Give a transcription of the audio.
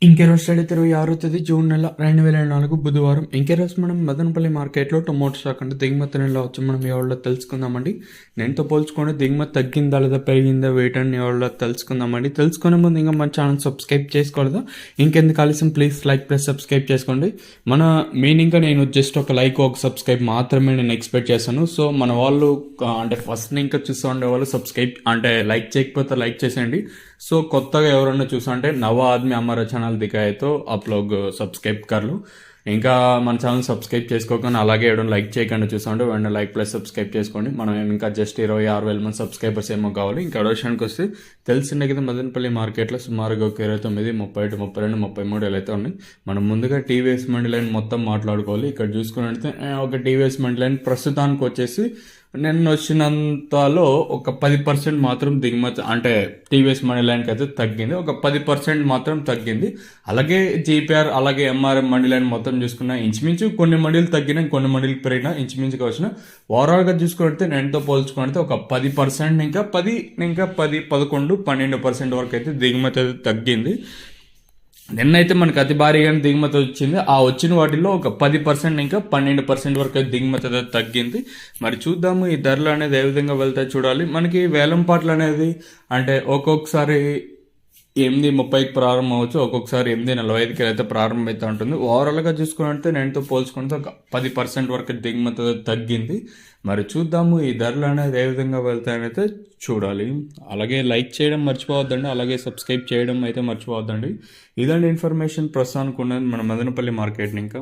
ఇంకెరోజు 26వ తేదీ జూన్ నెల 2024 బుధవారం. ఇంకెరోజు మనం మదనపల్లి మార్కెట్లో టొమాటో స్టాక్ అంటే దిగుమతి నెలలో వచ్చి మనం ఎవరిలో తెలుసుకుందామండి. నేనుతో పోల్చుకొని దిగుమతి తగ్గిందా లేదా పెరిగిందా వెయిట్ అని ఎవరిలో తెలుసుకుందామండి. తెలుసుకునే ముందు ఇంకా మన ఛానల్ సబ్స్క్రైబ్ చేసుకోలేదు. ఇంకెందుకు ఆలస్యం, ప్లీజ్ లైక్ ప్లస్ సబ్స్క్రైబ్ చేసుకోండి. మన మెయిన్ ఇంకా నేను జస్ట్ ఒక లైక్ ఒక సబ్స్క్రైబ్ మాత్రమే నేను ఎక్స్పెక్ట్ చేశాను. సో మన వాళ్ళు అంటే ఫస్ట్ ఇంకా చూస్తూ ఉండే వాళ్ళు సబ్స్క్రైబ్ అంటే లైక్ చేయకపోతే లైక్ చేసేయండి. సో కొత్తగా ఎవరన్నా చూసా అంటే నవ ఆద్మీ हमारा ఛానల్ दिखाए तो आप लोग సబ్స్క్రైబ్ कर लो. ఇంకా మన ఛానల్ సబ్స్క్రైబ్ చేసుకోకుండా అలాగే ఎవడం లైక్ చేయకుండా చూసా ఉంటే వెంటనే లైక్ ప్లస్ సబ్స్క్రైబ్ చేసుకోండి. మనం ఇంకా జస్ట్ 26,000 మంది సబ్స్క్రైబర్స్ ఏమో కావాలి. ఇంకా విషయానికి వస్తే తెలిసిందే కదా, మదనపల్లి మార్కెట్లో సుమారుగా ఒక 29, 31, 32, 33 ఎలా అయితే ఉన్నాయి. మనం ముందుగా టీవీఎస్ మండి లైన్ మొత్తం మాట్లాడుకోవాలి. ఇక్కడ చూసుకున్నట్లయితే ఒక టీవీఎస్ మండి లైన్ ప్రస్తుతానికి వచ్చేసి నిన్న వచ్చినంతలో ఒక 10% మాత్రం దిగుమతి అంటే టీవీఎస్ మనీ లైన్కి అయితే తగ్గింది. ఒక 10% మాత్రం తగ్గింది. అలాగే జీపీఆర్ అలాగే ఎంఆర్ఎం మండీ లైన్ మొత్తం చూసుకున్నా ఇంచుమించు కొన్ని మండీలు తగ్గినా కొన్ని మండీలు పెరిగినా ఇంచుమించుగా వచ్చిన ఓవరాల్గా చూసుకుంటే నేనుతో పోల్చుకుంటే ఒక 10% ఇంకా 10, 11, 12% వరకు అయితే దిగుమతి అయితే తగ్గింది. నిన్నైతే మనకు అతి భారీగా దిగుమతి వచ్చింది. ఆ వచ్చిన వాటిలో ఒక 10% ఇంకా 12% వరకు దిగుమతి అయితే తగ్గింది. మరి చూద్దాము ఈ ధరలు అనేది ఏ విధంగా వెళ్తాయి చూడాలి. మనకి వేలం పాటలు అనేది అంటే ఒక్కొక్కసారి 8:30కి ప్రారంభం అవ్వచ్చు, ఒక్కొక్కసారి 8:45కి అయితే ప్రారంభమవుతూ ఉంటుంది. ఓవరాల్గా చూసుకుంటే నేనుతో పోల్చుకుంటే ఒక 10% వరకు దిగుమతి తగ్గింది. మరి చూద్దాము ఈ ధరలు అనేది ఏ విధంగా వెళ్తాయని అయితే చూడాలి. అలాగే లైక్ చేయడం మర్చిపోవద్దండి, అలాగే సబ్స్క్రైబ్ చేయడం అయితే మర్చిపోవద్దండి. ఇదండి ఇన్ఫర్మేషన్ ప్రస్తుతానికి ఉన్నది మన మదనపల్లి మార్కెట్ని. ఇంకా